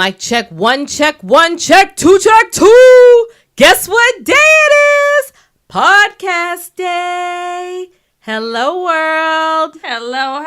Mic check, one, two, check, two. Guess what day it is? Podcast day. Hello, world. Hello.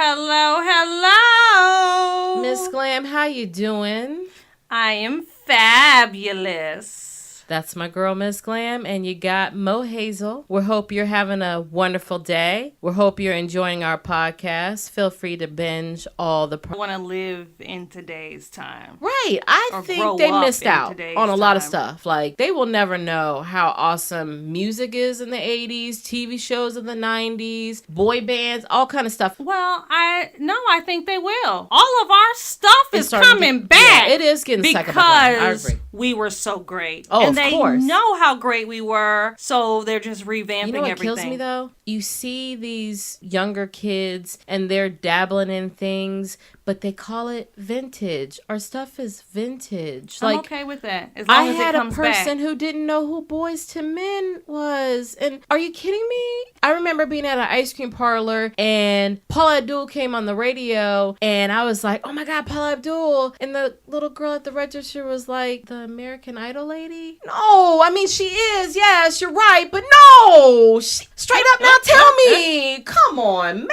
Miss Glam, how you doing? I am fabulous. That's my girl, Miss Glam, and you got Mo Hazel. We hope you're having a wonderful day. We hope you're enjoying our podcast. Feel free to binge all the... I want to live in today's time. Right. I think they missed out on a lot of stuff. Like, they will never know how awesome music is in the 80s, TV shows in the 90s, boy bands, all kind of stuff. Well, I think they will. All of our stuff is coming back. Yeah, it is getting second because we were so great. Oh, and of course. They know how great we were, so they're just revamping everything. You know what kills me, though? You see these younger kids, and they're dabbling in things, but they call it vintage. Our stuff is vintage. I'm okay with that, as long as it comes back. I had a person who didn't know who Boyz II Men was. And are you kidding me? I remember being at an ice cream parlor, and Paula Abdul came on the radio, and I was like, oh my God, Paula Abdul. And the little girl at the register was like, the American Idol lady? No, I mean, she is. Yes, you're right. But no, straight up now, tell me. Come on, man.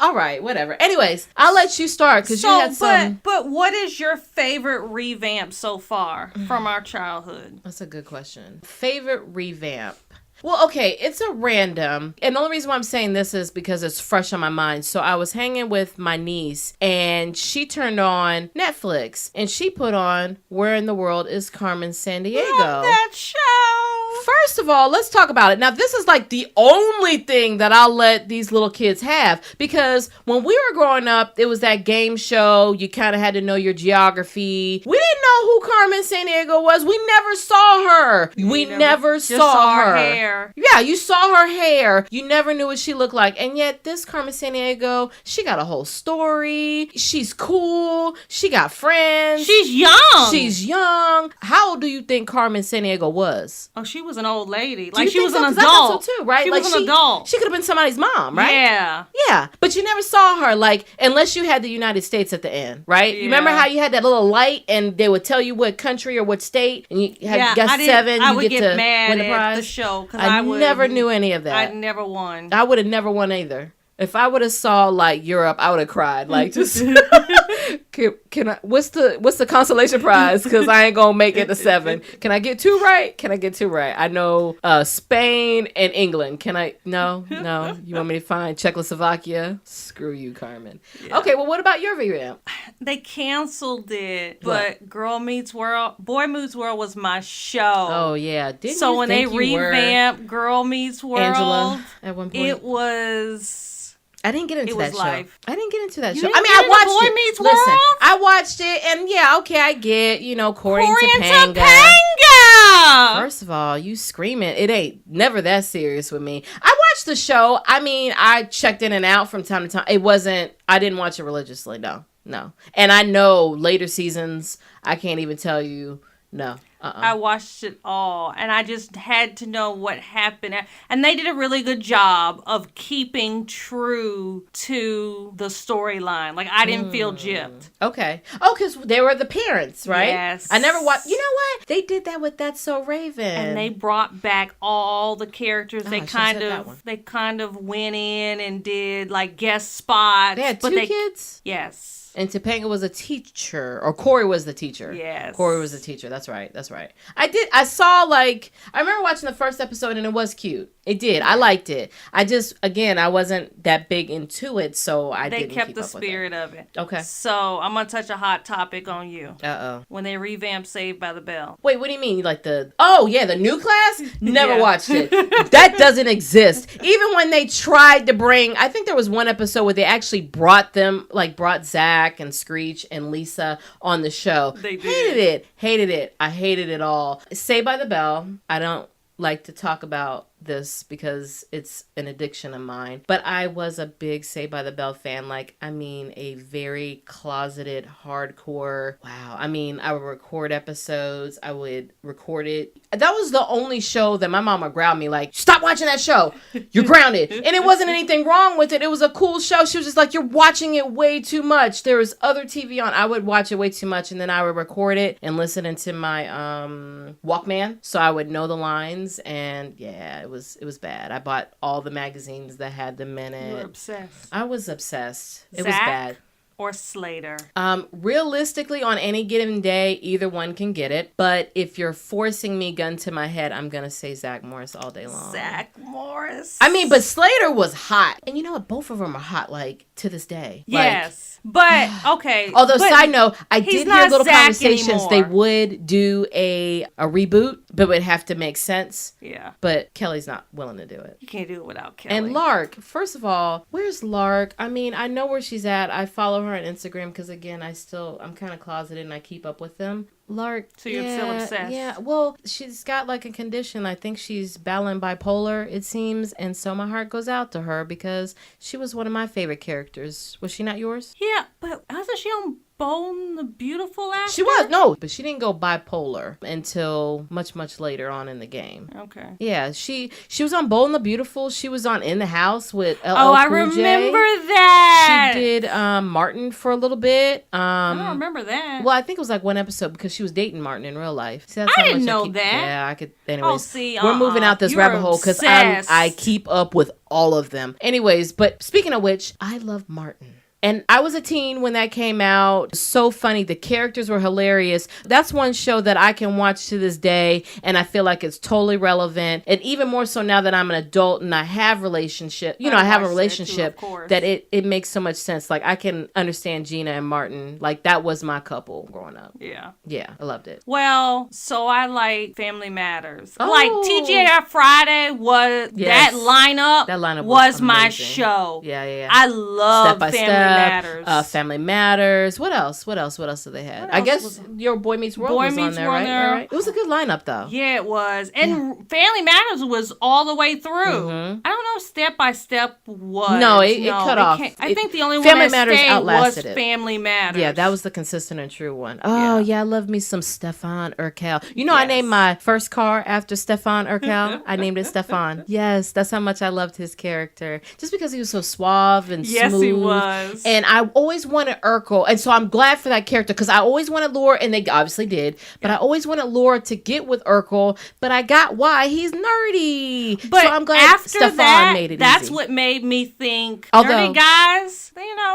All right, whatever. Anyways, I'll let you start because you had some. But what is your favorite revamp so far from our childhood? That's a good question. Favorite revamp. Well, okay, it's a random. And the only reason why I'm saying this is because it's fresh on my mind. So I was hanging with my niece, and she turned on Netflix, and she put on Where in the World is Carmen Sandiego? Love that show. First of all, let's talk about it. Now, this is like the only thing that I'll let these little kids have, because when we were growing up, it was that game show. You kind of had to know your geography. We didn't know who Carmen Sandiego was. We never saw her. We never saw her hair. Yeah, you saw her hair. You never knew what she looked like. And yet this Carmen Sandiego, she got a whole story. She's cool. She got friends. She's young. How old do you think Carmen Sandiego was? Oh, she was an old lady. Like, she was so? an adult. I thought so too, right? She like was an adult. She could have been somebody's mom, right? Yeah. Yeah. But you never saw her, like, unless you had the United States at the end, right? Yeah. You remember how you had that little light and they would tell you what country or what state, and you had guess 7, I you would get get to mad win the prize? at the show because I never knew any of that. I never won. I would have never won either. If I would have saw like Europe, I would have cried. Like, just can I? What's the consolation prize? Because I ain't gonna make it to 7. Can I get 2 right? I know Spain and England. Can I? No. You want me to find Czechoslovakia? Screw you, Carmen. Yeah. Okay. Well, what about your revamp? They canceled it, but Boy Meets World was my show. Oh yeah. So when they revamped Girl Meets World, Angela, at one point, it was. I didn't get into that show. Life. I didn't get into that you show. I mean, I watched Boy it. Meets Listen, World? I watched it, and yeah, okay, I get, Corey and Topanga. First of all, you screaming. It ain't never that serious with me. I watched the show. I mean, I checked in and out from time to time. I didn't watch it religiously, no. And I know later seasons, I can't even tell you, no. I watched it all, and I just had to know what happened. And they did a really good job of keeping true to the storyline. Like, I didn't feel gypped. Okay. Oh, because they were the parents, right? Yes. I never watched. You know what? They did that with That's So Raven. And they brought back all the characters. They kind of went in and did, like, guest spots. They had 2 kids? Yes. And Topanga was a teacher, or Corey was the teacher. Yes. Corey was the teacher. That's right. I saw, I remember watching the first episode, and it was cute. It did. I liked it. I wasn't that big into it, so I didn't keep up with it. They kept the spirit of it. Okay. So, I'm going to touch a hot topic on you. Uh-oh. When they revamped Saved by the Bell. Wait, what do you mean? Like the new class? Never watched it. That doesn't exist. Even when they tried to bring, I think there was one episode where they actually brought Zach and Screech and Lisa on the show. They did. Hated it. I hated it all. Saved by the Bell. I don't like to talk about this because it's an addiction of mine, but I was a big Saved by the Bell fan. Like, I mean, a very closeted, hardcore. Wow. I mean, I would record episodes. I would record it. That was the only show that my mama ground me like, stop watching that show. You're grounded. And it wasn't anything wrong with it. It was a cool show. She was just like, you're watching it way too much. There was other TV on. I would watch it way too much, and then I would record it and listen into my Walkman, so I would know the lines. And yeah, it was bad. I bought all the magazines that had them in it. You were obsessed. I was obsessed. It Zach was bad. or Slater? Realistically, on any given day, either one can get it. But if you're forcing me gun to my head, I'm gonna say Zach Morris all day long. Zach Morris. I mean, but Slater was hot, and you know what? Both of them are hot, like to this day. Yes, but okay. Although, but side note, I did hear not little Zach conversations. anymore. They would do a reboot, but it would have to make sense. Yeah, But Kelly's not willing to do it. you can't do it without Kelly. And Lark, first of all, where's Lark? I mean, I know where she's at. I follow her on Instagram because, again, I'm kind of closeted and I keep up with them. Lark. So you're still obsessed? Yeah. Well, she's got like a condition. I think she's battling bipolar, it seems. And so my heart goes out to her because she was one of my favorite characters. Was she not yours? Yeah, but wasn't she on Bone the Beautiful after? She was. No, but she didn't go bipolar until much, much later on in the game. Okay. Yeah, she was on Bold and the Beautiful. She was on In the House with LL Oh, I Cool J. remember that. She did Martin for a little bit. I don't remember that. Well, I think it was like one episode because she was dating Martin in real life. See, that's I how didn't much know keep- that. Yeah, I could. Anyways, Oh, see, we're moving out this You're rabbit hole because obsessed. I keep up with all of them. Anyways, but speaking of which, I love Martin. And I was a teen when that came out. So funny. The characters were hilarious. That's one show that I can watch to this day, and I feel like it's totally relevant. And even more so now that I'm an adult and I have relationship. You know, I have a watched that too, relationship of course. that it makes so much sense. Like, I can understand Gina and Martin. Like, that was my couple growing up. Yeah. Yeah, I loved it. Well, so I like Family Matters. Oh. Like TGI Friday was Yes. that lineup. That lineup was my amazing. show. Yeah. I love Step by Family Step, Matters. Family Matters. What else do they have? What I else guess was- your Boy Meets World Boy was on Meets there, World right? there. Right? It was a good lineup, though. Yeah, it was. And Family Matters was all the way through. Mhm. I don't know if Step by Step was. No, it cut off. I think the only Family one that Matters stayed was outlasted it. Family Matters. Yeah, that was the consistent and true one. Oh, yeah, I love me some Stefan Urkel. You know, I Yes. named my first car after Stefan Urkel. I named it Stefan. Yes, that's how much I loved his character. Just because he was so suave and Yes, smooth. he was. And I always wanted Urkel. And so I'm glad for that character because I always wanted Laura, and they obviously did, but I always wanted Laura to get with Urkel, but I got why he's nerdy. But so I'm glad after Stefan that, made it that's easy. what made me think Although- nerdy guys,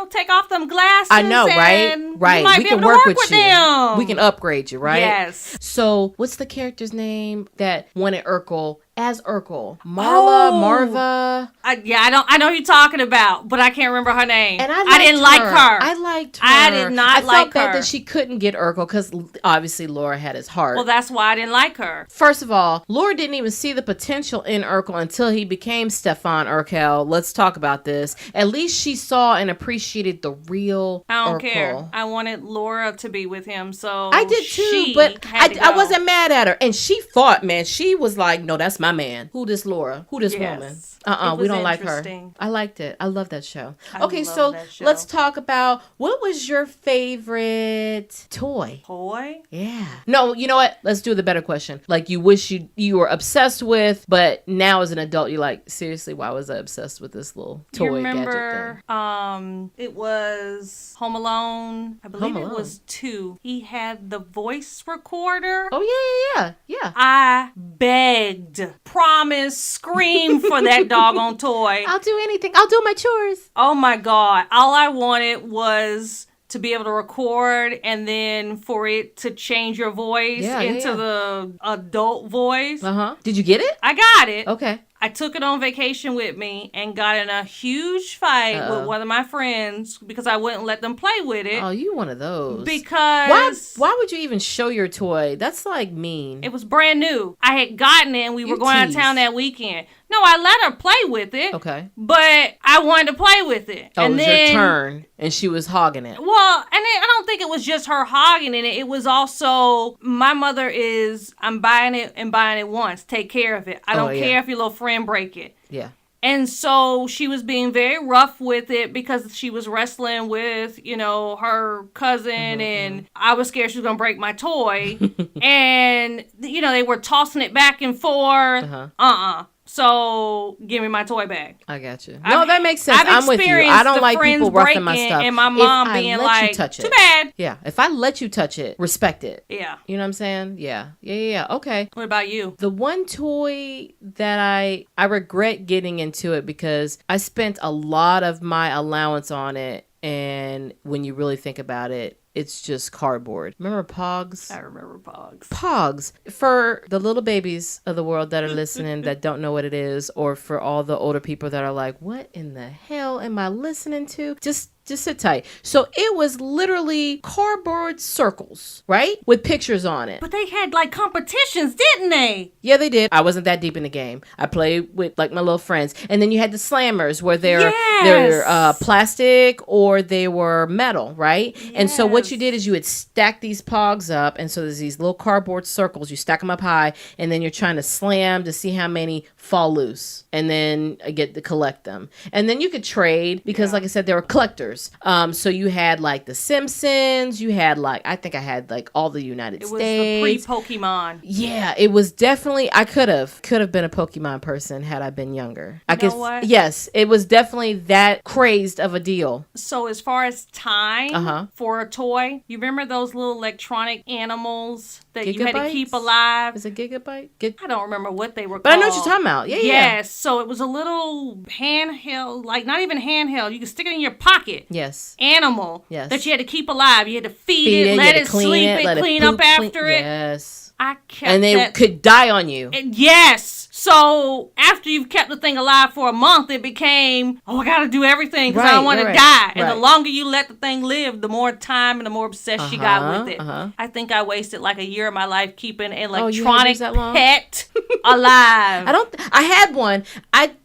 take off them glasses. I know, right? and Right. You might We be can able to work work with you. them. We can upgrade you, right? Yes. So, what's the character's name that wanted Urkel as Urkel? Marla, Oh. Marva. I know who you're talking about, but I can't remember her name. And I didn't like her. I liked her. I did not I like felt bad her. that she couldn't get Urkel because obviously Laura had his heart. Well, that's why I didn't like her. First of all, Laura didn't even see the potential in Urkel until he became Stefan Urkel. Let's talk about this. At least she saw and appreciated the real I don't Urkel. care. I wanted Laura to be with him, so I did too, she but had to I go. wasn't mad at her. And she fought, man. She was like, no, that's my man. Who this Laura? Who this Yes. woman? It We was don't like her. interesting. I liked it. I love that show. I Okay, love so that show. let's talk about what was your favorite toy? Toy? Yeah. No, you know what? Let's do the better question. Like you wish you were obsessed with, but now as an adult, you're like, seriously, why was I obsessed with this little toy You gadget remember, thing? it was Home Alone. I believe Home it Alone. was 2. He had the voice recorder. Oh, yeah. I begged, promised, screamed for that doggone toy. I'll do anything. I'll do my chores. Oh my God. All I wanted was to be able to record and then for it to change your voice into the adult voice. Uh-huh. Did you get it? I got it. Okay. I took it on vacation with me and got in a huge fight with one of my friends because I wouldn't let them play with it. Oh, you one of those. Because why would you even show your toy? That's like mean. it was brand new. I had gotten it and we were going out of tease. town that weekend. No, I let her play with it. Okay. But I wanted to play with it. Oh, and it was then, your turn, and she was hogging it. Well, and I don't think it was just her hogging it. It was also, my mother is, I'm buying it and buying it once. Take care of it. I don't care if your little friend break it. Yeah. And so she was being very rough with it because she was wrestling with, her cousin, and I was scared she was going to break my toy. And, they were tossing it back and forth. So give me my toy back. I got you. No, that makes sense. I'm with you. I don't like people roughing my stuff. And my mom being like, too bad. Yeah. If I let you touch it, respect it. Yeah. You know what I'm saying? Yeah. Okay. What about you? The one toy that I regret getting into it because I spent a lot of my allowance on it. And when you really think about it, it's just cardboard. Remember Pogs? I remember Pogs. Pogs. For the little babies of the world that are listening that don't know what it is, or for all the older people that are like, what in the hell am I listening to? Just sit tight. So it was literally cardboard circles, right? With pictures on it. But they had like competitions, didn't they? Yeah, they did. I wasn't that deep in the game. I played with like my little friends. And then you had the slammers where they're plastic or they were metal, right? Yes. And so what you did is you would stack these pogs up. And so there's these little cardboard circles. You stack them up high and then you're trying to slam to see how many fall loose. And then I get to collect them. And then you could trade because like I said, they were collectors. So you had like the Simpsons, you had like, I think I had like all the United States. It was the pre-Pokemon. Yeah, it was definitely, I could have been a Pokemon person had I been younger. I guess. What? Yes, it was definitely that crazed of a deal. So as far as time for a toy, you remember those little electronic animals that you had to keep alive? Is it Gigabyte? I don't remember what they were called. But I know what you're talking about. Yeah. Yes, so it was a little handheld, like not even handheld. You could stick it in your pocket. Yes. Animal. Yes. That you had to keep alive. You had to feed it, let it sleep, and clean up after it. Yes. I kept and they could die on you. Yes. So after you've kept the thing alive for a month, it became, I got to do everything because I don't want to die. And the longer you let the thing live, the more time and the more obsessed you got with it. I think I wasted like a year of my life keeping an electronic pet alive. I had one.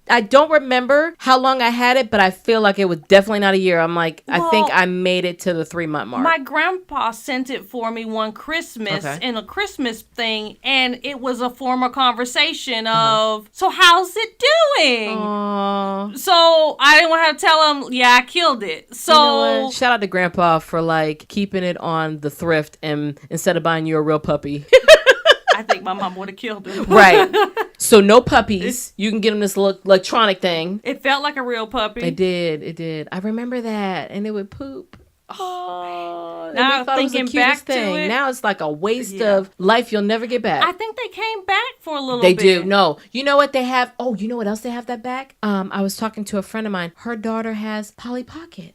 I don't remember how long I had it, but I feel like it was definitely not a year. I'm like, I think I made it to the 3-month mark. My grandpa sent it for me one Christmas in a Christmas thing, and it was a former conversation of, so how's it doing? Aww. So I didn't want to tell him, I killed it. So you know what? Shout out to Grandpa for like keeping it on the thrift and instead of buying you a real puppy. I think my mom would have killed him. Right. So no puppies. You can get them this little electronic thing. It felt like a real puppy. It did. I remember that. And it would poop. Oh, now thinking back to it. Now it's like a waste of life you'll never get back. I think they came back for a little bit. They do. No. You know what they have? Oh, you know what else they have that back? I was talking to a friend of mine. Her daughter has Polly Pocket.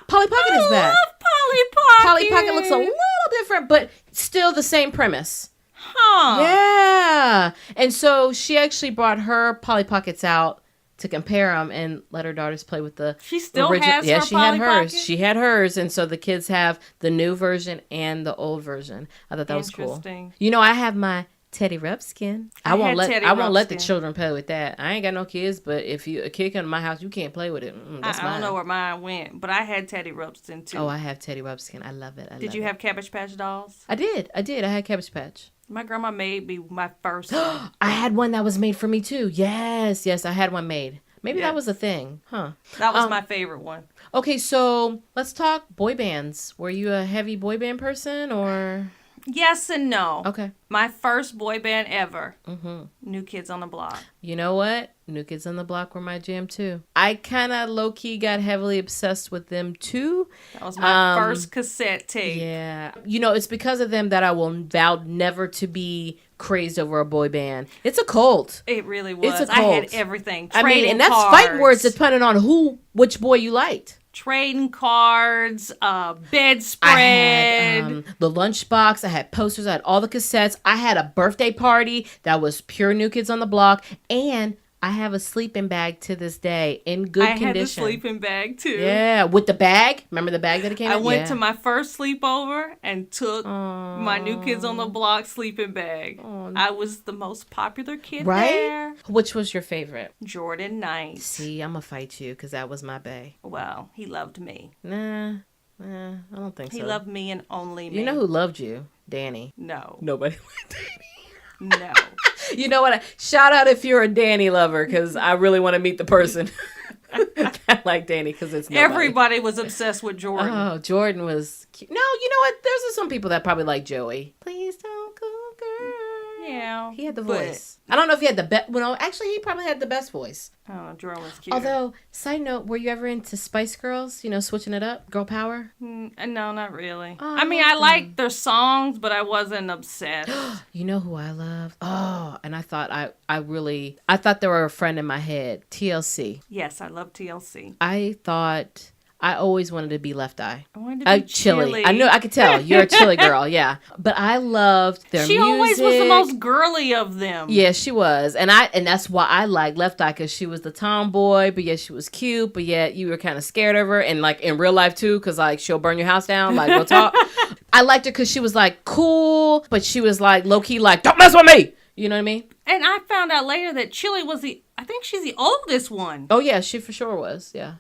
Polly Pocket is back. I love Polly Pocket. Polly Pocket looks a little different, but still the same premise. Huh. Yeah. And so she actually brought her Polly Pockets out to compare them and let her daughters play with the She still original. has yeah, her she Polly had hers. Pocket? She had hers. And so the kids have the new version and the old version. I thought that was cool. You know, I have my Teddy Ruxpin. I won't let the children play with that. I ain't got no kids, but if a kid come to my house, you can't play with it. That's mine. I don't know where mine went, but I had Teddy Ruxpin too. Oh, I have Teddy Ruxpin. I love it. Did you have Cabbage Patch dolls? I did. I had Cabbage Patch. My grandma made me my first one. I had one that was made for me too. Yes, I had one made. Maybe that was a thing, huh? That was my favorite one. Okay, so let's talk boy bands. Were you a heavy boy band person or? Yes and no. Okay. My first boy band ever. New Kids on the Block. You know what? New Kids on the Block were my jam too. I kind of low-key got heavily obsessed with them too. That was my first cassette tape. Yeah. You know, it's because of them that I will vow never to be crazed over a boy band. It's a cult. It really was. It's a cult. I had everything. And that's fighting words depending on which boy you liked. Trading cards, bedspread. I had the lunchbox. I had posters. I had all the cassettes. I had a birthday party that was pure New Kids on the Block. And I have a sleeping bag to this day in good I condition. had the sleeping bag too. Yeah, with the bag. Remember the bag that it came in? I went to my first sleepover and took my New Kids on the Block sleeping bag. I was the most popular kid there. Which was your favorite? Jordan Knight. See, I'm going to fight you because that was my bae. Well, he loved me. Nah, I don't think so. He loved me and only me. You know who loved you? Danny. No. Nobody liked Danny. No. You know what? Shout out if you're a Danny lover, because I really want to meet the person that like Danny, because it's nobody. Everybody was obsessed with Jordan. Oh, Jordan was cute. No, you know what? There's some people that probably like Joey. Please don't go, girl. Yeah. He had the voice. I don't know if he had the best. Well, no, actually, he probably had the best voice. Oh, Jordan was cute. Although, side note, were you ever into Spice Girls? You know, switching it up? Girl power? No, not really. Oh, I mean, I liked their songs, but I wasn't obsessed. You know who I love? Oh, and I thought I thought they were a friend in my head. TLC. Yes, I love TLC. I thought I always wanted to be Left Eye. I wanted to be chilly. I knew, I could tell. You're a chilly girl, yeah. But I loved their music. She always was the most girly of them. Yeah, she was. And that's why I liked Left Eye, because she was the tomboy, but yet she was cute, but yet you were kind of scared of her. And like in real life too, because like she'll burn your house down, like we'll talk. I liked her because she was like cool, but she was like low key like, don't mess with me. You know what I mean? And I found out later that Chili was I think she's the oldest one. Oh yeah, she for sure was. Yeah.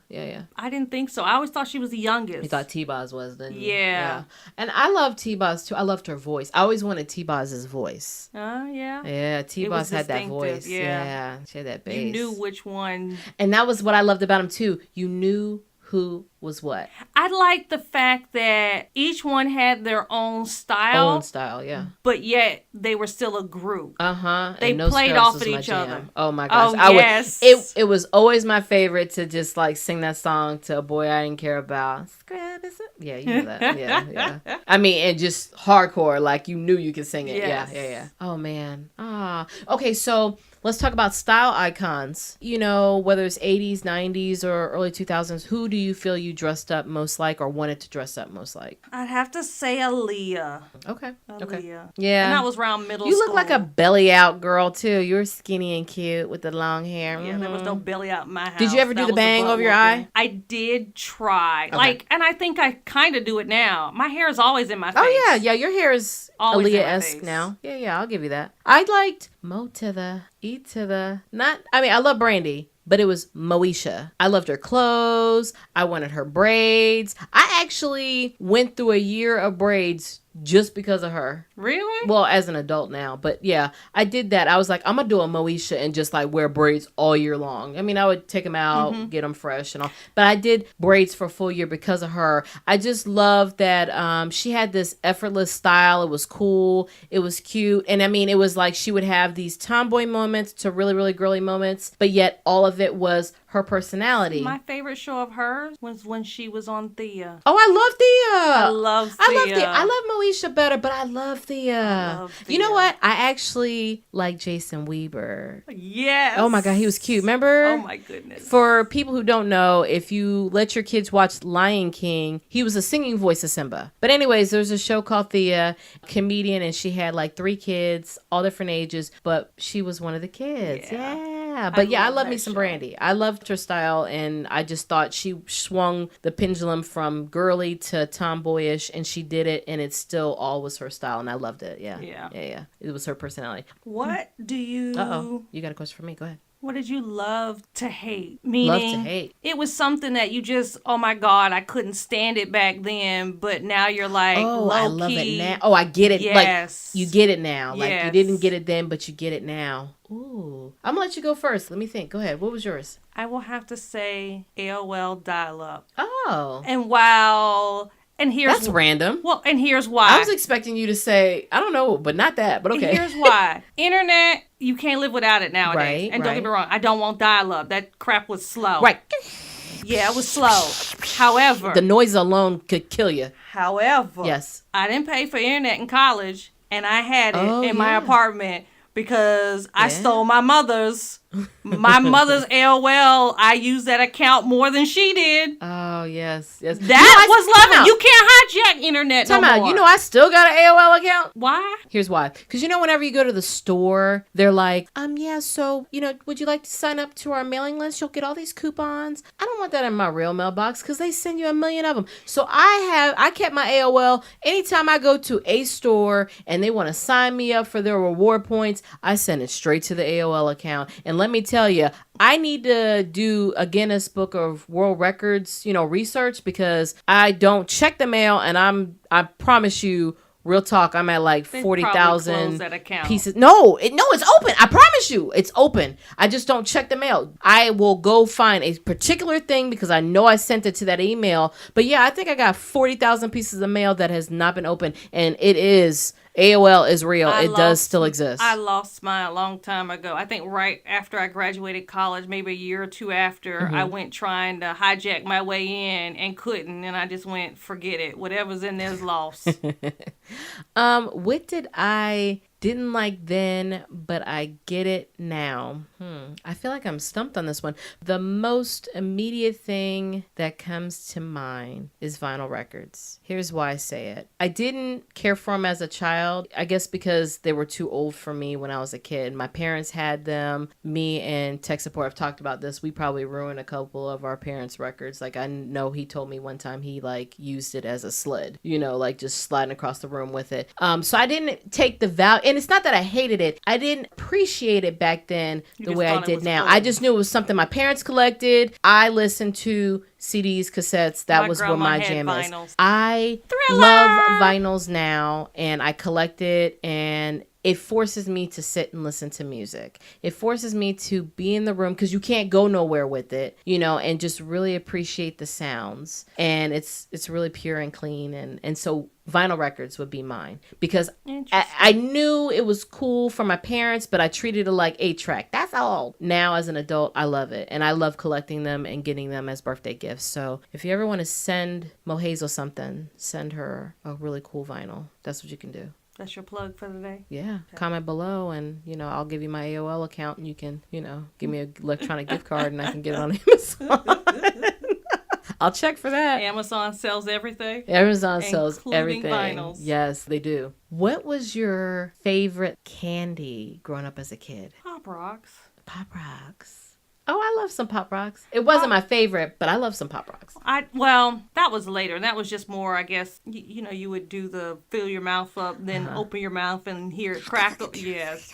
I didn't think so. I always thought she was the youngest. You thought T-Boz was then? Yeah. And I love T-Boz too. I loved her voice. I always wanted T-Boz's voice. Yeah. Yeah, T-Boz had that voice. Yeah. She had that bass. You knew which one. And that was what I loved about him too. You knew who was what. I liked the fact that each one had their own style. Yeah. But yet they were still a group. They No played Scrubs off was at my each jam. other. Oh my gosh. Oh, yes. It was always my favorite to just like sing that song to a boy I didn't care about. Scrub is it? Yeah, you know that. Yeah. I mean, and just hardcore, like you knew you could sing it. Yes. Yeah. Oh man. Okay, so let's talk about style icons. You know, whether it's 80s, 90s, or early 2000s, who do you feel you dressed up most like or wanted to dress up most like? I'd have to say Aaliyah. Okay. Aaliyah. Yeah. And that was around middle You school. look like a belly out girl, too. You were skinny and cute with the long hair. Yeah, there was no belly out in my house. Did you ever do That the was bang butt over your whooping. eye? I did try. Okay. And I think I kind of do it now. My hair is always in my face. Oh, yeah. Your hair is Always in my Aaliyah-esque face. now. Yeah, I'll give you that. I liked Mo to the, E to the, I love Brandy, but it was Moesha. I loved her clothes. I wanted her braids. I actually went through a year of braids just because of her. Really? Well, as an adult now, but yeah, I did that. I was like, I'm gonna do a Moesha and just like wear braids all year long. I mean, I would take them out, get them fresh and all, but I did braids for a full year because of her. I just loved that she had this effortless style. It was cool. It was cute. And I mean, it was like she would have these tomboy moments to really, really girly moments, but yet all of it was her personality. My favorite show of hers was when she was on Thea. Oh, I love Thea. I love Thea. I love Moesha better, but I love Thea. You know what? I actually like Jason Weber. Yes. Oh my God, he was cute. Remember? Oh my goodness. For people who don't know, if you let your kids watch Lion King, he was a singing voice of Simba. But anyways, there's a show called Thea, comedian, and she had like 3 kids, all different ages, but she was one of the kids. Yeah. But I love me some Brandy. I loved her style, and I just thought she swung the pendulum from girly to tomboyish, and she did it, and it still all was her style, and I loved it. Yeah. It was her personality. What do you... Uh-oh. You got a question for me? Go ahead. What did you love to hate? Meaning, love to hate. It was something that you just, oh my God, I couldn't stand it back then, but now you're like, low I love it now. Oh, I get it. Yes. Like, you get it now. Like, yes. you didn't get it then, but you get it now. Ooh. I'm going to let you go first. Let me think. Go ahead. What was yours? I will have to say AOL dial-up. Oh. And here's That's random. Well, and here's why. I was expecting you to say, I don't know, but not that, but okay. And here's why. Internet, you can't live without it nowadays. Right, and don't get me wrong, I don't want dial-up. That crap was slow. Right. Yeah, it was slow. However. The noise alone could kill you. However. Yes. I didn't pay for internet in college, and I had it in my apartment because I stole my mother's My mother's AOL, I used that account more than she did. Oh, yes. That was loving. You can't hijack internet no more. You know, I still got an AOL account. Why? Here's why. Because, you know, whenever you go to the store, they're like, yeah, so, you know, would you like to sign up to our mailing list? You'll get all these coupons. I don't want that in my real mailbox because they send you a million of them. So I kept my AOL. Anytime I go to a store and they want to sign me up for their reward points, I send it straight to the AOL account. And let me tell you, I need to do a Guinness Book of World Records, you know, research, because I don't check the mail, and I promise you, real talk, I'm at like 40,000 pieces. No, it's open. I promise you, it's open. I just don't check the mail. I will go find a particular thing because I know I sent it to that email. But yeah, I think I got 40,000 pieces of mail that has not been opened, and it is. AOL is real. It does still exist. I lost mine a long time ago. I think right after I graduated college, maybe a year or two after, I went trying to hijack my way in and couldn't. And I just went, forget it. Whatever's in there's lost. What did I didn't like then, but I get it now? I feel like I'm stumped on this one. The most immediate thing that comes to mind is vinyl records. Here's why I say it. I didn't care for them as a child, I guess because they were too old for me when I was a kid. My parents had them. Me and tech support have talked about this. We probably ruined a couple of our parents' records. Like, I know he told me one time he like used it as a sled, you know, like just sliding across the room with it. So I didn't take the value, and it's not that I hated it. I didn't appreciate it back then the way I did now. Cool. I just knew it was something my parents collected. I listened to CDs, cassettes. That was what my jam vinyls is. I love vinyls now, and I collect it, and it forces me to sit and listen to music. It forces me to be in the room because you can't go nowhere with it, you know, and just really appreciate the sounds. And it's really pure and clean. And so vinyl records would be mine because I knew it was cool for my parents, but I treated it like 8-track. That's all. Now as an adult, I love it. And I love collecting them and getting them as birthday gifts. So if you ever want to send Mo Hazel something, send her a really cool vinyl. That's what you can do. That's your plug for the day? Yeah. Okay. Comment below and, you know, I'll give you my AOL account and you can, you know, give me an electronic gift card and I can get it on Amazon. I'll check for that. Amazon sells everything? Amazon sells everything. Vinyls. Yes, they do. What was your favorite candy growing up as a kid? Pop Rocks. Pop Rocks. Oh, I love some Pop Rocks. It wasn't my favorite, but I love some Pop Rocks. Well, that was later. That was just more, I guess, you know, you would do the fill your mouth up, then open your mouth and hear it crackle. Yes.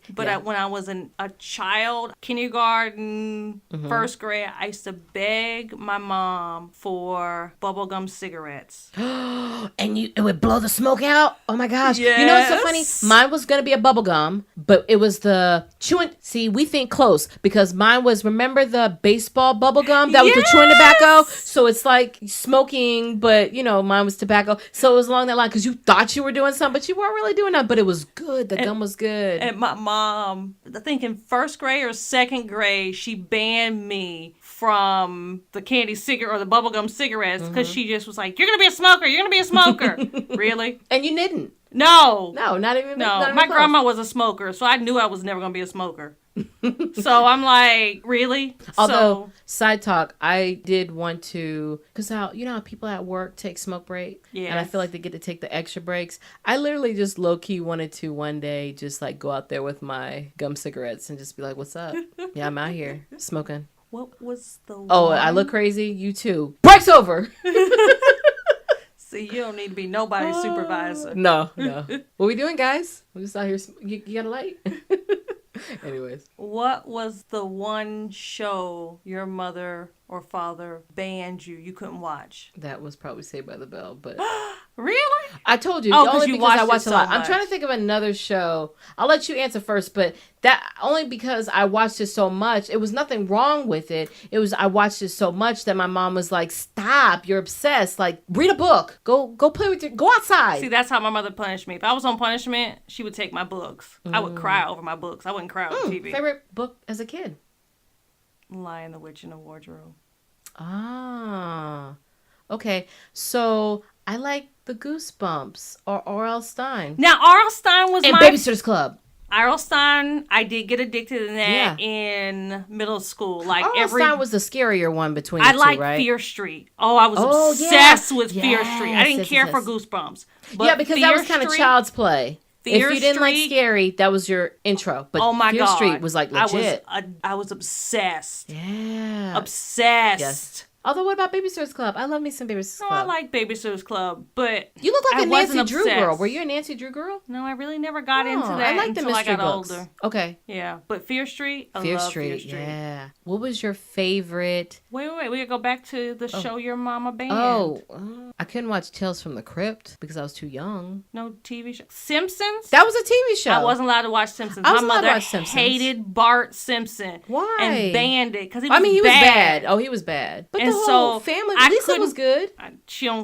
But when I was a child, kindergarten, first grade, I used to beg my mom for bubblegum cigarettes. And it would blow the smoke out? Oh my gosh. Yes. You know what's so funny? Mine was going to be a bubblegum, but it was the chewing. See, we think close because mine was, remember the baseball bubblegum that was the chewing tobacco? So it's like smoking, but you know, mine was tobacco. So it was along that line because you thought you were doing something, but you weren't really doing that, but it was good. The gum was good. And my mom, I think in first grade or second grade, she banned me from the candy cigarette or the bubblegum cigarettes because she just was like, "You're gonna be a smoker. You're gonna be a smoker." Really? And you didn't? No, not even. No, my grandma was a smoker, so I knew I was never gonna be a smoker. So I'm like, really? Although, side talk, I did want to, because you know how people at work take smoke break? Yeah. And I feel like they get to take the extra breaks. I literally just low-key wanted to one day just like go out there with my gum cigarettes and just be like, what's up? Yeah, I'm out here smoking. What was the one? Oh, I look crazy? You too. Break's over! See, you don't need to be nobody's supervisor. No. What we doing, guys? We're just out here. You got a light? Anyways. What was the one show your mother or father banned you couldn't watch? That was probably Saved by the Bell, but... Really? I told you. Only because I watched a lot. I'm trying to think of another show. I'll let you answer first, but that only because I watched it so much. It was nothing wrong with it. It was I watched it so much that my mom was like, "Stop! You're obsessed. Like, read a book. Go play with go outside." See, that's how my mother punished me. If I was on punishment, she would take my books. I would cry over my books. I wouldn't cry on TV. Favorite book as a kid? Lion, the Witch, and the Wardrobe. Ah, okay. So I like the Goosebumps or R.L. Stein. Now, R.L. Stein was and Babysitter's Club. R.L. Stein, I did get addicted to that Yeah. in middle school. Like R.L. Stein was the scarier one between I the two, like right? Fear Street. Oh, I was Oh, obsessed yeah. with Fear Street. I Yes, didn't yes, care yes, for yes. Goosebumps. But Yeah, because that Fear was kind of Street- child's play. Fear If you didn't like Street- scary, that was your intro. But Oh my Fear God. Street was like legit. I was obsessed. Yeah. Obsessed. Yes. Although, what about Babysitter's Club? I love me some Babysitter's No, Club. I like Babysitter's Club, but You look like I a Nancy wasn't Drew girl. obsessed. Were you a Nancy Drew girl? No, I really never got into Oh, that I like the until I mystery got books. older. Okay. Yeah, but Fear Street, I Fear love Street, Fear Street. yeah. What was your favorite? Wait. We gotta go back to the Show Your Mama band. I couldn't watch Tales from the Crypt because I was too young. No TV show. Simpsons? That was a TV show. I wasn't allowed to watch Simpsons. I was My allowed to mother watch Simpsons. hated Bart Simpson. Why? And banned it because he was I mean, he was bad. bad. Oh, he was bad. But And the whole so, family, I Lisa couldn't- was good.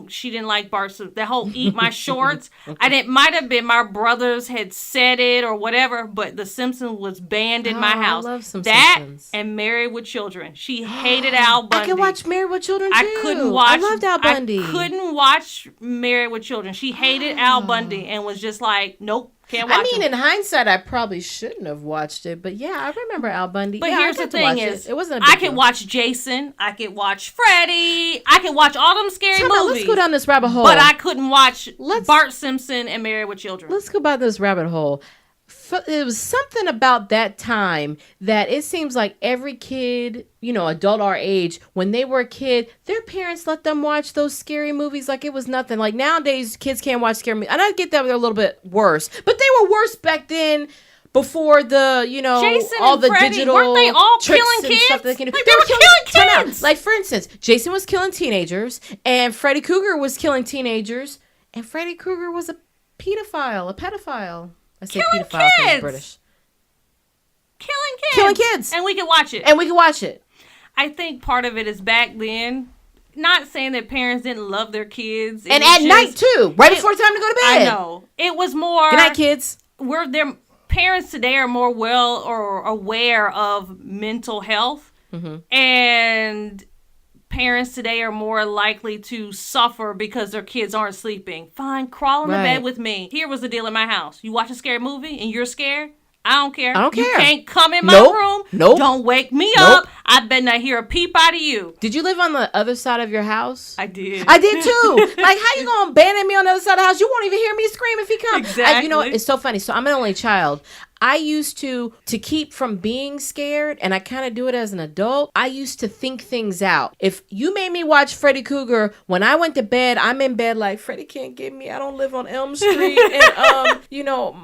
She didn't like Bart Simpson. The whole eat my shorts. And it might have been my brothers had said it or whatever, but The Simpsons was banned in my Oh, I house. love some that Simpsons. and Married with Children. She hated Al Bundy. I can watch Married with Children too. I couldn't watch. I loved Al Bundy. I couldn't watch Married with Children. She hated Al Bundy and was just like, nope, can't watch I mean, him. in hindsight, I probably shouldn't have watched it, but yeah, I remember Al Bundy. But yeah, here's I the got to watch thing is, it wasn't a big I could deal. watch Jason. I could watch Freddy. I could watch all them scary Time out, movies. let's go down this rabbit hole. But I couldn't watch Let's- Bart Simpson and Married with Children. Let's go by this rabbit hole. It was something about that time that it seems like every kid, adult our age, when they were a kid, their parents let them watch those scary movies like it was nothing. Like nowadays, kids can't watch scary movies. And I get that they're a little bit worse, but they were worse back then. Before the, Jason all and the Freddy, digital weren't they all tricks killing and stuff kids? they can do. Like, they were killing time out. kids. Like, for instance, Jason was killing teenagers, and Freddy Krueger was killing teenagers, and Freddy Krueger was a pedophile. I say Killing pedophile because kids. he's British. Killing kids. Killing kids. And we could watch it. And we can watch it. I think part of it is back then, not saying that parents didn't love their kids. It And was at night, too. Right before time to go to bed. I know. It was more. Good night, kids. Where their parents today are more well or aware of mental health. Mm-hmm. And parents today are more likely to suffer because their kids aren't sleeping. Fine, crawl in the Right. bed with me. Here was the deal in my house. You watch a scary movie and you're scared? I don't care. I don't You care. can't come in my Nope. room. Nope. Don't wake me Nope. up. I better not hear a peep out of you. Did you live on the other side of your house? I did. I did too. Like, how you gonna abandon me on the other side of the house? You won't even hear me scream if he comes. Exactly. You know what? It's so funny. So I'm an only child. I used to keep from being scared, and I kind of do it as an adult. I used to think things out. If you made me watch Freddy Krueger, when I went to bed, I'm in bed like, Freddy can't get me. I don't live on Elm Street. And,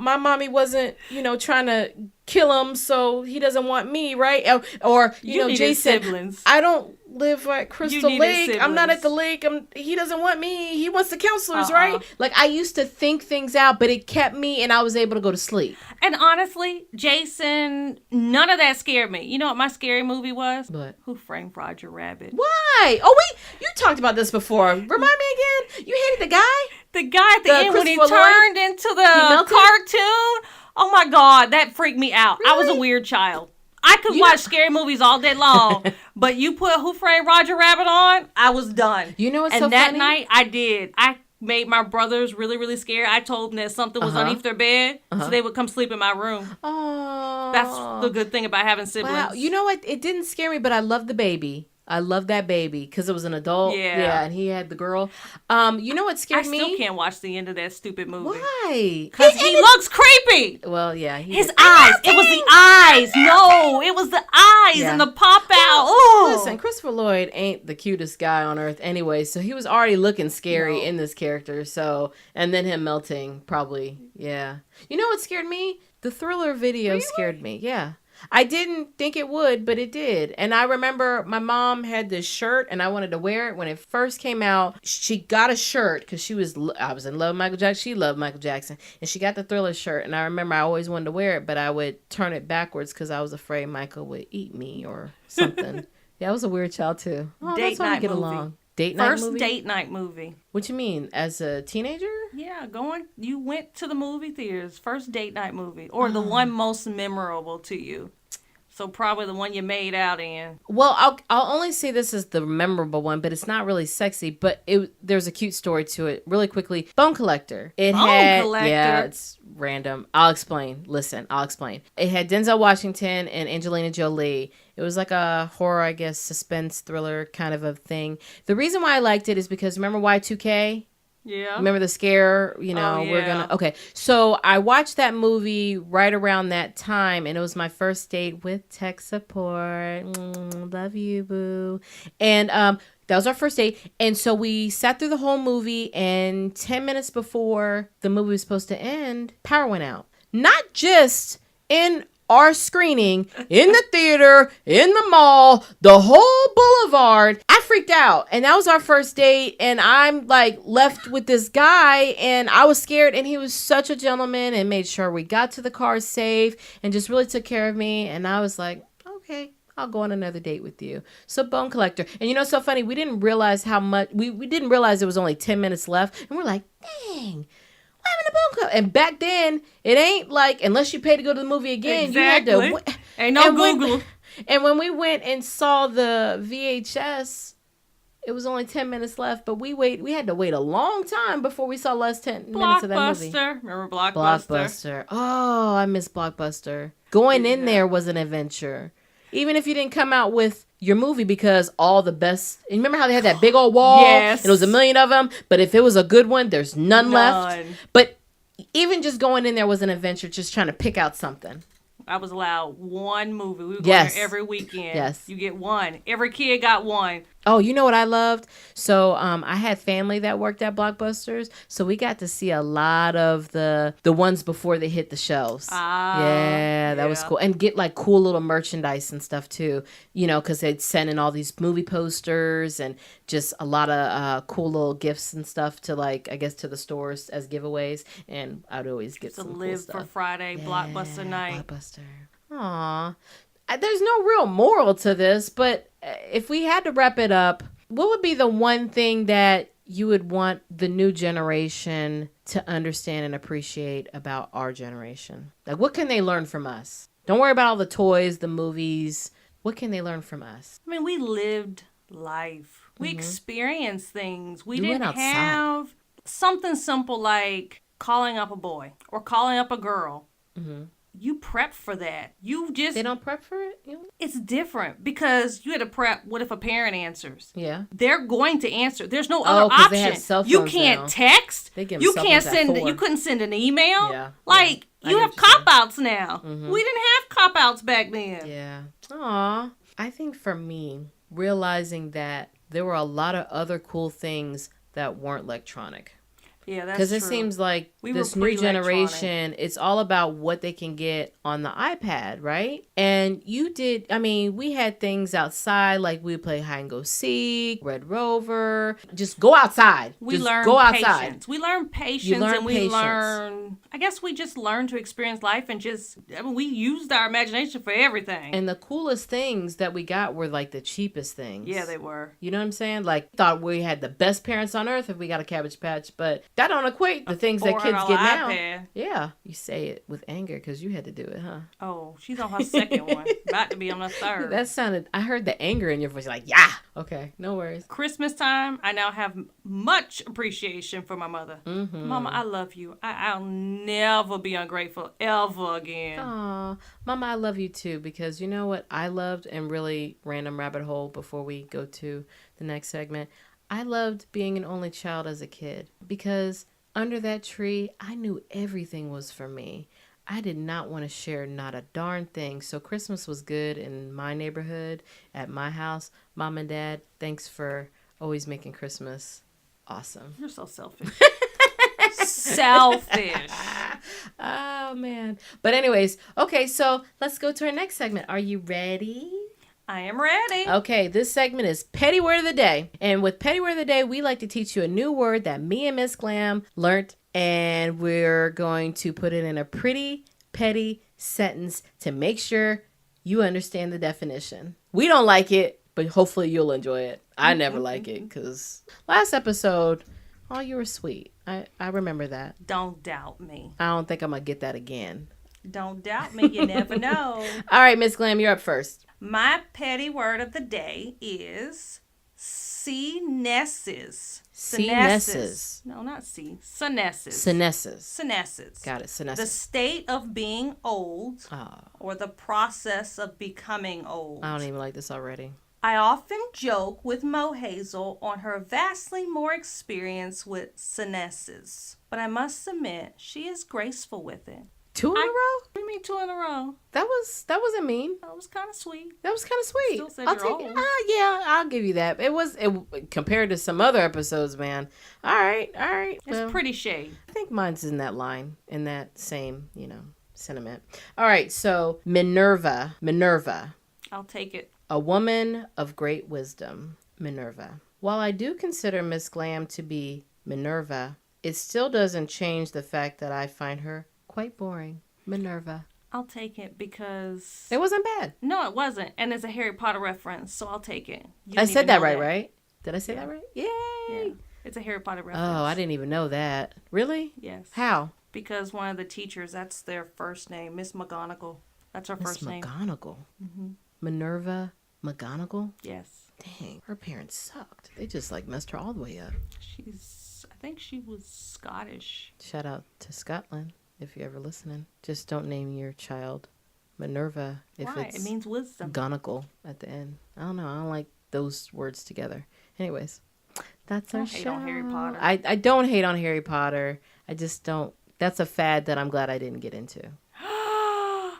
my mommy wasn't, trying to kill him, so he doesn't want me, right? Or You needed Jason, siblings. I don't live at Crystal needed Lake. I'm not siblings. at the lake. He doesn't want me. He wants the counselors, Uh-uh. right? Like, I used to think things out, but it kept me, and I was able to go to sleep. And honestly, Jason, none of that scared me. You know what my scary movie was? What? Who Framed Roger Rabbit? Why? Oh, wait. You talked about this before. Remind me again. You hated the guy? The guy at the The end when he Christopher Lloyd? turned into the melted? cartoon. Oh my God, that freaked me out. I was a Really? weird child. I could You watch know- scary movies all day long, but you put Who Framed Roger Rabbit on, I was done. You know what's and so that funny? night I did. I made my brothers really, really scared. I told them that something was Uh-huh. underneath their bed, Uh-huh. so they would come sleep in my room. Oh. That's the good thing about having siblings. Wow. You know what? It didn't scare me, but I loved the baby. I loved that baby because it was an adult. Yeah. and he had the girl. You know what I scared still me? can't watch the end of that stupid movie. Why? Because he looks creepy. Well, yeah. His eyes. It was the eyes. No, it was the eyes Yeah. and the pop out. Oh, Listen, Christopher Lloyd ain't the cutest guy on earth anyway, so he was already looking scary No. in this character. So, and then him melting, probably, yeah. You know what scared me? The Thriller video scared me. Yeah, I didn't think it would, but it did. And I remember my mom had this shirt, and I wanted to wear it when it first came out. She got a shirt because I was in love with Michael Jackson. She loved Michael Jackson, and she got the Thriller shirt. And I remember I always wanted to wear it, but I would turn it backwards because I was afraid Michael would eat me or something. Yeah, I was a weird child too. Oh, Date that's why we night get movie. along. Date night first movie? date night movie. What you mean? As a teenager? Yeah, you went to the movie theaters. First date night movie, or the one most memorable to you. So probably the one you made out in. Well, I'll only say this is the memorable one, but it's not really sexy. But there's a cute story to it. Really quickly, Bone Collector. Collector? Yeah, it's random. I'll explain. Listen, I'll explain. It had Denzel Washington and Angelina Jolie. It was like a horror, I guess, suspense thriller kind of a thing. The reason why I liked it is because remember Y2K? Yeah. Remember the scare, okay. So I watched that movie right around that time, and it was my first date with tech support. Love you, boo. And that was our first date. And so we sat through the whole movie, and 10 minutes before the movie was supposed to end, power went out. Not just in our screening, in the theater, in the mall, the whole boulevard. I freaked out, and that was our first date, and I'm like left with this guy, and I was scared, and he was such a gentleman and made sure we got to the car safe and just really took care of me. And I was like, okay, I'll go on another date with you. So Bone Collector. And you know, it's so funny, we didn't realize how much, we didn't realize there was only 10 minutes left, and we're like, dang, having a Bone Collector. And back then, it ain't like, unless you pay to go to the movie again, exactly. you had to. Ain't no Google. And when we went and saw the VHS, it was only 10 minutes left, but we had to wait a long time before we saw less 10 minutes of that movie. Remember Blockbuster? Blockbuster. Oh, I miss Blockbuster. Going in there was an adventure. Even if you didn't come out with your movie, because all the best, and remember how they had that big old wall? Yes. And it was a million of them, but if it was a good one, there's none left. But even just going in there was an adventure, just trying to pick out something. I was allowed one movie. We were going there every weekend. Yes. You get one. Every kid got one. Oh, you know what I loved? So I had family that worked at Blockbusters, so we got to see a lot of the ones before they hit the shelves. Yeah, that was cool. And get like cool little merchandise and stuff too, you know, because they'd send in all these movie posters and just a lot of cool little gifts and stuff to, like, I guess, to the stores as giveaways. And I'd always get some cool stuff. Live for Friday, Blockbuster night. Blockbuster. Aw. There's no real moral to this, but if we had to wrap it up, what would be the one thing that you would want the new generation to understand and appreciate about our generation? Like, what can they learn from us? Don't worry about all the toys, the movies. What can they learn from us? I mean, we lived life. We experienced things. We didn't went outside. have something simple like calling up a boy or calling up a girl. Mm-hmm. You prep for that. They don't prep for it? It's different because you had to prep. What if a parent answers? Yeah. They're going to answer. There's no other option. They have cell phones you can't now. text. They give you cell can't phones at send. 4. You couldn't send an email. Yeah. Like, Yeah. you have cop-outs now. Mm-hmm. We didn't have cop-outs back then. Yeah. Aw. I think for me, realizing that there were a lot of other cool things that weren't electronic. Yeah, that's Because it true. seems like this new generation, it's all about what they can get on the iPad, right? And we had things outside, like we would play hide and go seek, Red Rover, just go outside. We learned outside. patience. We learned patience, I guess we just learned to experience life and we used our imagination for everything. And the coolest things that we got were like the cheapest things. Yeah, they were. You know what I'm saying? Like, thought we had the best parents on earth if we got a Cabbage Patch, but that don't equate the things that kids get now. iPad. Yeah, you say it with anger because you had to do it, huh? Oh, she's on her second one. About to be on her third. I heard the anger in your voice. You're like, yeah. Okay, no worries. Christmas time, I now have much appreciation for my mother. Mm-hmm. Mama, I love you. I'll never be ungrateful ever again. Aw, Mama, I love you too, because you know what I loved, and really random rabbit hole before we go to the next segment. I loved being an only child as a kid, because under that tree, I knew everything was for me. I did not want to share not a darn thing. So Christmas was good in my neighborhood, at my house. Mom and Dad, thanks for always making Christmas awesome. You're so selfish. Selfish. Oh, man. But anyways, okay, so let's go to our next segment. Are you ready? I am ready. Okay, this segment is Petty Word of the Day. And with Petty Word of the Day, we like to teach you a new word that me and Miss Glam learned, and we're going to put it in a pretty petty sentence to make sure you understand the definition. We don't like it, but hopefully you'll enjoy it. I never like it because last episode, oh, you were sweet. I remember that. Don't doubt me. I don't think I'm going to get that again. Don't doubt me. You never know. All right, Miss Glam, you're up first. My petty word of the day is senesces. Senesces. No, not C. Senesces. Senesces. Senesces. Got it. The Senesces. state of being old or the process of becoming old. I don't even like this already. I often joke with Mo Hazel on her vastly more experience with senesces, but I must admit she is graceful with it. 2 in a row? What do you mean 2 in a row? That wasn't mean. That was kind of sweet. That was kind of sweet. Still said I'll you're take it. old. Yeah, I'll give you that. It compared to some other episodes, man. All right. It's Well, pretty shade. I think mine's in that line, in that same, sentiment. All right, so Minerva, I'll take it. a woman of great wisdom, Minerva. While I do consider Miss Glam to be Minerva, it still doesn't change the fact that I find her quite boring. Minerva. I'll take it because... It wasn't bad. No, it wasn't. And it's a Harry Potter reference, so I'll take it. I said that right? Did I say that right? Yay! Yeah. It's a Harry Potter reference. Oh, I didn't even know that. Really? Yes. How? Because one of the teachers, that's their first name, Miss McGonagall. That's her first name. Miss McGonagall. Minerva McGonagall? Yes. Dang, her parents sucked. They just messed her all the way up. I think she was Scottish. Shout out to Scotland if you're ever listening. Just don't name your child Minerva if Why? it's It means wisdom. McGonagall at the end. I don't know. I don't like those words together. Anyways, that's our Don't show. hate on Harry Potter. I don't hate on Harry Potter. I just don't. That's a fad that I'm glad I didn't get into.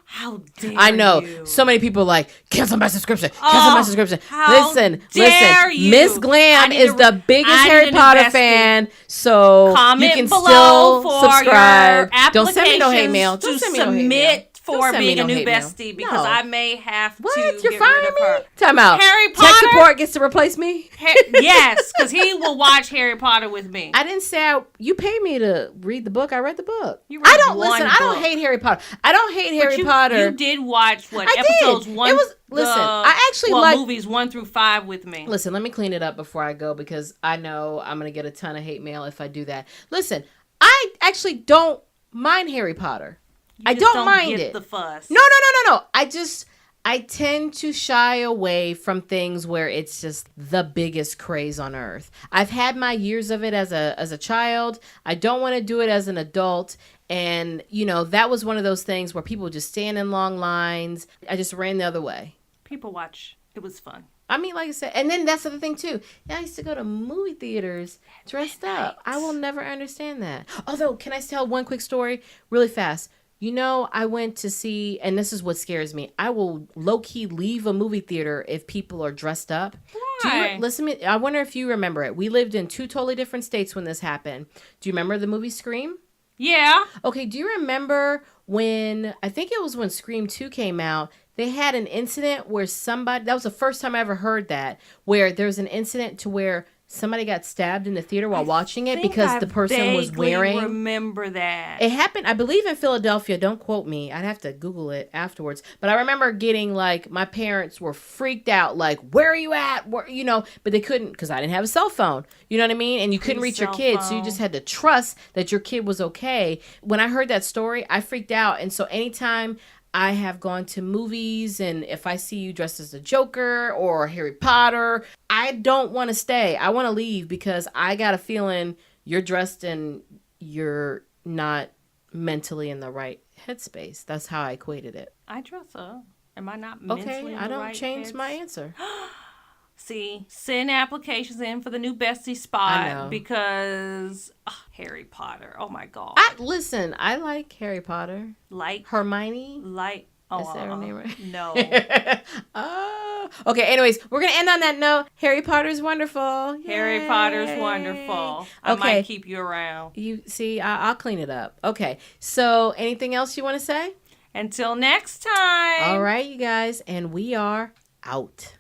How dare I know you. so many people cancel my subscription. Cancel my subscription. how Listen, dare you. Miss Glam I need is to- the biggest I need Harry to Potter invest fan, so Comment you can below still for subscribe. your Don't send me no hate mail. applications Don't to send me no hate mail. submit Don't for send me being no a new hate mail. bestie because No. I may have What? to You're get rid firing of me? her. Time out. Harry Tech Potter? support gets to replace me. Yes, because he will watch Harry Potter with me. I didn't say you paid me to read the book. I read the book. You read I don't one listen. I don't book. hate Harry Potter. I don't hate Harry But Potter. You did watch I did. episodes 1. It was I actually like movies 1 through 5 with me. Listen, let me clean it up before I go because I know I'm going to get a ton of hate mail if I do that. Listen, I actually don't mind Harry Potter. I just don't mind get it. the fuss. No. I tend to shy away from things where it's just the biggest craze on earth. I've had my years of it as a child. I don't want to do it as an adult. And, that was one of those things where people just stand in long lines. I just ran the other way. People watch. It was fun. I mean, like I said, and then that's the other thing too. Yeah, I used to go to movie theaters dressed up. I will never understand that. Although, can I tell one quick story really fast? I went to see, and this is what scares me. I will low-key leave a movie theater if people are dressed up. Why? Listen to me. I wonder if you remember it. We lived in 2 totally different states when this happened. Do you remember the movie Scream? Yeah. Okay, do you remember I think it was when Scream 2 came out, they had an incident where that was the first time I ever heard that, where there was an incident to where somebody got stabbed in the theater while watching it because the person was wearing. I remember that. It happened, I believe, in Philadelphia. Don't quote me. I'd have to Google it afterwards. But I remember getting my parents were freaked out, where are you at? But they couldn't because I didn't have a cell phone. You know what I mean? And you couldn't reach your kid. So you just had to trust that your kid was okay. When I heard that story, I freaked out. And so anytime I have gone to movies, and if I see you dressed as the Joker or Harry Potter, I don't want to stay. I want to leave because I got a feeling you're dressed and you're not mentally in the right headspace. That's how I equated it. I dress up. Am I not mentally Okay, in the I don't right change heads? my answer. See, send applications in for the new bestie I spot know. because Harry Potter. Oh my god. Listen, I like Harry Potter. Hermione. Is that her name right? No. Oh. Okay, anyways, we're going to end on that note. Harry Potter's wonderful. Harry Yay. Potter's wonderful. I Okay. might keep you around. You see, I'll clean it up. Okay, so anything else you want to say? Until next time. All right, you guys, and we are out.